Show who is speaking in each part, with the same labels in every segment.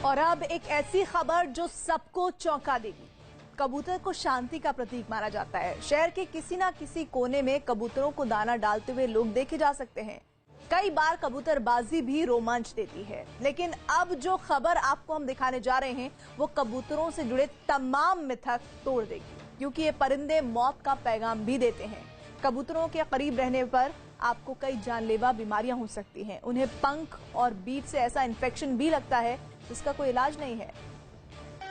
Speaker 1: और अब एक ऐसी खबर जो सबको चौंका देगी। कबूतर को शांति का प्रतीक माना जाता है। शहर के किसी ना किसी कोने में कबूतरों को दाना डालते हुए लोग देखे जा सकते हैं। कई बार कबूतरबाजी भी रोमांच देती है, लेकिन अब जो खबर आपको हम दिखाने जा रहे हैं वो कबूतरों से जुड़े तमाम मिथक तोड़ देगी, क्योंकि ये परिंदे मौत का पैगाम भी देते हैं। कबूतरों के करीब रहने पर आपको कई जानलेवा बीमारियां हो सकती हैं। उन्हें पंख और बीट से ऐसा इन्फेक्शन भी लगता है जिसका कोई इलाज नहीं है।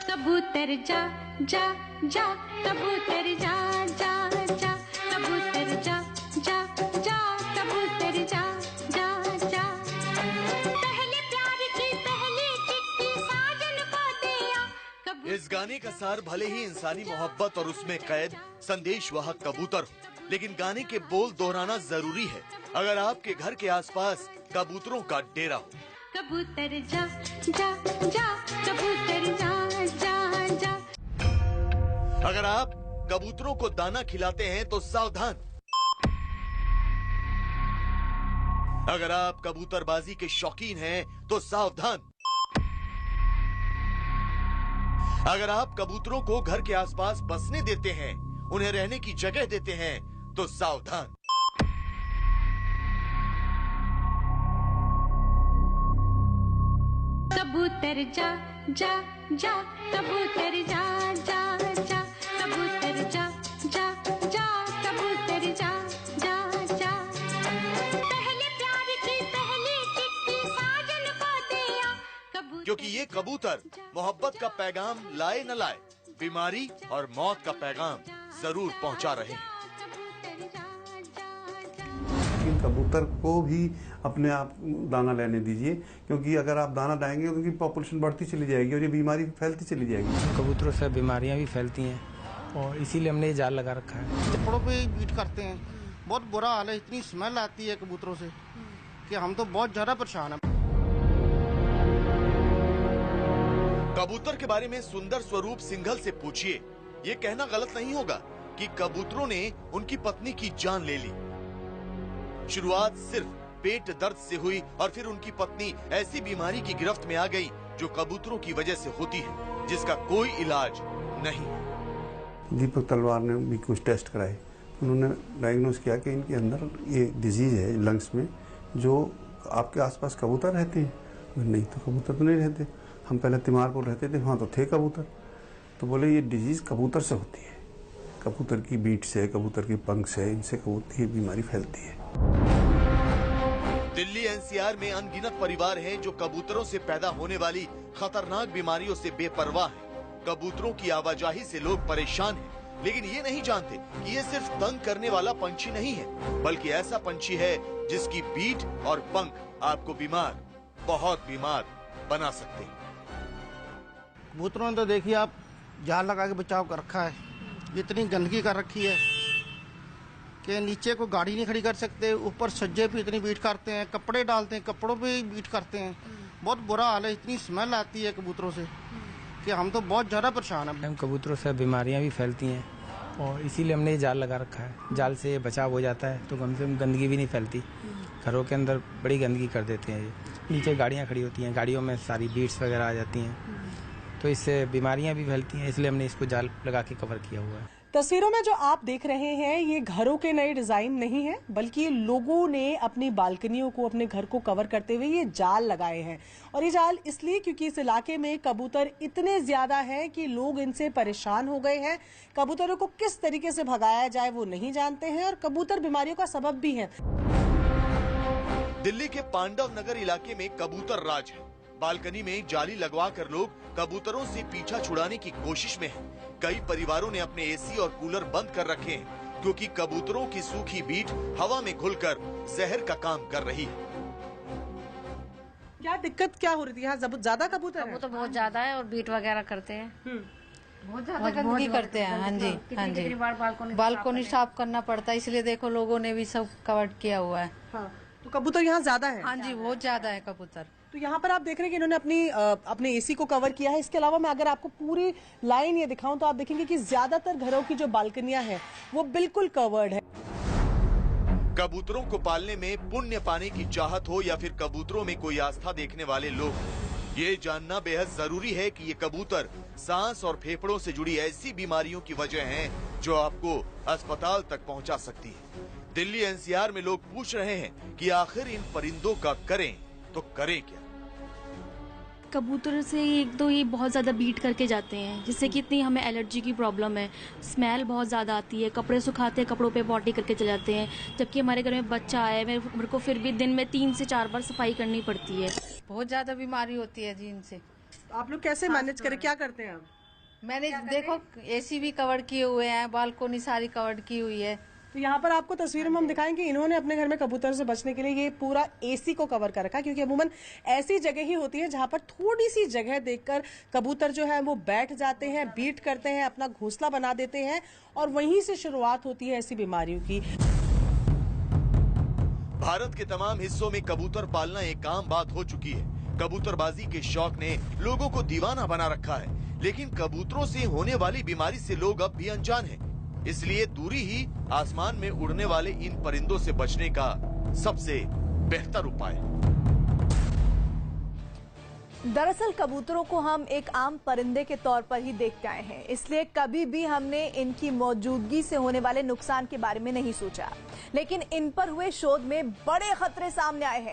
Speaker 2: कबूतर जा जा जा, कबूतर जा जा जा, कबूतर जा जा जा, कबूतर जा जा जा। पहले प्यार की पहली चिट्ठी साजन को दिया।
Speaker 3: इस गाने का सार भले ही इंसानी मोहब्बत और उसमें कैद संदेश वाहक कबूतर हो, लेकिन गाने के बोल दोहराना जरूरी है अगर आपके घर के आसपास कबूतरों का डेरा हो।
Speaker 2: कबूतर जा जा जा, कबूतर जा जा जा।
Speaker 3: अगर आप कबूतरों को दाना खिलाते हैं तो सावधान। अगर आप कबूतरबाजी के शौकीन हैं तो सावधान। अगर आप कबूतरों को घर के आसपास बसने देते हैं, उन्हें रहने की जगह देते हैं तो सावधान।
Speaker 2: कबूतर जा जा जा, कबूतर जा जा जा, कबूतर जा जा जा, कबूतर जा जा जा। पहले प्यार की पहली चिट्ठी साजन को दिया।
Speaker 3: क्योंकि ये कबूतर मोहब्बत का पैगाम लाए न लाए, बीमारी और मौत का पैगाम जरूर पहुंचा रहे हैं।
Speaker 4: लेकिन कबूतर को भी अपने आप दाना लेने दीजिए, क्योंकि अगर आप दाना डालेंगे तो उनकी पॉपुलेशन बढ़ती चली जाएगी और ये बीमारी फैलती चली जाएगी।
Speaker 5: कबूतरों से बीमारियां भी फैलती हैं और इसीलिए हमने ये जाल लगा रखा है।
Speaker 6: कपड़ों पे बीट करते हैं, बहुत बुरा हाल है। इतनी स्मेल आती है कबूतरों से कि हम तो बहुत ज्यादा परेशान हैं।
Speaker 3: कबूतर के बारे में सुंदर स्वरूप सिंघल से पूछिए, ये कहना गलत नहीं होगा कि कबूतरों ने उनकी पत्नी की जान ले ली। शुरुआत सिर्फ पेट दर्द से हुई और फिर उनकी पत्नी ऐसी बीमारी की गिरफ्त में आ गई जो कबूतरों की वजह से होती है, जिसका कोई इलाज नहीं है।
Speaker 4: दीपक तलवार ने भी कुछ टेस्ट कराए, उन्होंने डायग्नोस किया कि इनके अंदर ये डिजीज है लंग्स में। जो आपके आसपास कबूतर रहते हैं? नहीं, तो कबूतर तो नहीं रहते। हम पहले तिमारपुर रहते थे, वहाँ तो थे कबूतर। तो बोले ये डिजीज कबूतर से होती है, कबूतर की बीट से, कबूतर के पंख से, इनसे कबूतर की बीमारी फैलती है।
Speaker 3: दिल्ली एनसीआर में अनगिनत परिवार हैं जो कबूतरों से पैदा होने वाली खतरनाक बीमारियों से बेपरवाह हैं। कबूतरों की आवाजाही से लोग परेशान हैं, लेकिन ये नहीं जानते कि ये सिर्फ तंग करने वाला पंछी नहीं है, बल्कि ऐसा पंछी है जिसकी बीट और पंख आपको बीमार, बहुत बीमार बना सकते हैं।
Speaker 6: कबूतरों ने तो देखिए आप जाल लगा के बचाव कर रखा है। इतनी गंदगी कर रखी है कि नीचे को गाड़ी नहीं खड़ी कर सकते, ऊपर सज्जे पे इतनी बीट करते हैं, कपड़े डालते हैं, कपड़ों पे बीट करते हैं। बहुत बुरा हाल है। इतनी स्मेल आती है कबूतरों से कि हम तो बहुत ज़्यादा परेशान हैं।
Speaker 5: कबूतरों से बीमारियां भी फैलती हैं और इसीलिए हमने ये जाल लगा रखा है। जाल से बचाव हो जाता है तो कम से कम गंदगी भी नहीं फैलती। घरों के अंदर बड़ी गंदगी कर देते हैं ये। नीचे गाड़ियाँ खड़ी होती हैं, गाड़ियों में सारी बीट्स वगैरह आ जाती हैं, तो इससे बीमारियां भी फैलती हैं। इसलिए हमने इसको जाल लगा के कवर किया हुआ है।
Speaker 1: तस्वीरों में जो आप देख रहे हैं ये घरों के नए डिजाइन नहीं है, बल्कि लोगों ने अपनी बालकनियों को, अपने घर को कवर करते हुए ये जाल लगाए हैं। और ये जाल इसलिए क्योंकि इस इलाके में कबूतर इतने ज्यादा हैं कि लोग इनसे परेशान हो गए हैं। कबूतरों को किस तरीके से भगाया जाए वो नहीं जानते हैं और कबूतर बीमारियों का सबब भी है।
Speaker 3: दिल्ली के पांडव नगर इलाके में कबूतर राज है। बालकनी में जाली लगवाकर लोग कबूतरों से पीछा छुड़ाने की कोशिश में हैं। कई परिवारों ने अपने एसी और कूलर बंद कर रखे हैं, क्योंकि कबूतरों की सूखी बीट हवा में घुलकर जहर का काम कर रही है।
Speaker 1: क्या दिक्कत क्या हो रही थी? यहाँ ज्यादा कबूतर
Speaker 7: वो तो बहुत ज्यादा है और बीट वगैरह करते हैं,
Speaker 8: बहुत ज्यादा गंदगी करते हैं। हाँ जी, हाँ जी, बालकोनी साफ करना पड़ता है, इसलिए देखो लोगों ने भी सब कवर किया हुआ है।
Speaker 1: हाँ, तो कबूतर यहाँ ज्यादा है?
Speaker 8: हाँ जी, बहुत ज्यादा है कबूतर।
Speaker 1: तो यहाँ पर आप देख रहे हैं कि इन्होंने अपने एसी को कवर किया है। इसके अलावा मैं अगर आपको पूरी लाइन ये दिखाऊं तो आप देखेंगे कि ज्यादातर घरों की जो बालकनियां हैं वो बिल्कुल कवर्ड है।
Speaker 3: कबूतरों को पालने में पुण्य पाने की चाहत हो या फिर कबूतरों में कोई आस्था देखने वाले लोग, ये जानना बेहद जरूरी है कि ये कबूतर सांस और फेफड़ों से जुड़ी ऐसी बीमारियों की वजह हैं जो आपको अस्पताल तक पहुंचा सकती है। दिल्ली एनसीआर में लोग पूछ रहे हैं कि आखिर इन परिंदों का करें तो करें क्या।
Speaker 9: कबूतर से एक तो ये बहुत ज़्यादा बीट करके जाते हैं, जिससे कि इतनी हमें एलर्जी की प्रॉब्लम है, स्मेल बहुत ज़्यादा आती है, कपड़े सुखाते हैं कपड़ों पे पॉटी करके चले जाते हैं। जबकि हमारे घर में बच्चा है, मेरे को फिर भी दिन में 3 से 4 बार सफाई करनी पड़ती है।
Speaker 8: बहुत ज्यादा बीमारी होती है जी इनसे।
Speaker 10: आप लोग कैसे मैनेज करें, क्या करते हैं आप?
Speaker 8: मैंने देखो एसी भी कवर किए हुए हैं, बालकोनी सारी कवर की हुई है।
Speaker 10: तो यहाँ पर आपको तस्वीरों में हम दिखाएंगे इन्होंने अपने घर में कबूतर से बचने के लिए ये पूरा एसी को कवर कर रखा है, क्योंकि अमूमन ऐसी जगह ही होती है जहाँ पर थोड़ी सी जगह देखकर कबूतर जो है वो बैठ जाते हैं, बीट करते हैं, अपना घोंसला बना देते हैं और वहीं से शुरुआत होती है ऐसी बीमारियों की।
Speaker 3: भारत के तमाम हिस्सों में कबूतर पालना एक आम बात हो चुकी है। कबूतरबाजी के शौक ने लोगों को दीवाना बना रखा है, लेकिन कबूतरों से होने वाली बीमारी से लोग अब भी अनजान हैं। इसलिए दूरी ही आसमान में उड़ने वाले इन परिंदों से बचने का सबसे बेहतर उपाय है।
Speaker 1: दरअसल कबूतरों को हम एक आम परिंदे के तौर पर ही देखते आए हैं, इसलिए कभी भी हमने इनकी मौजूदगी से होने वाले नुकसान के बारे में नहीं सोचा। लेकिन इन पर हुए शोध में बड़े खतरे सामने आए हैं।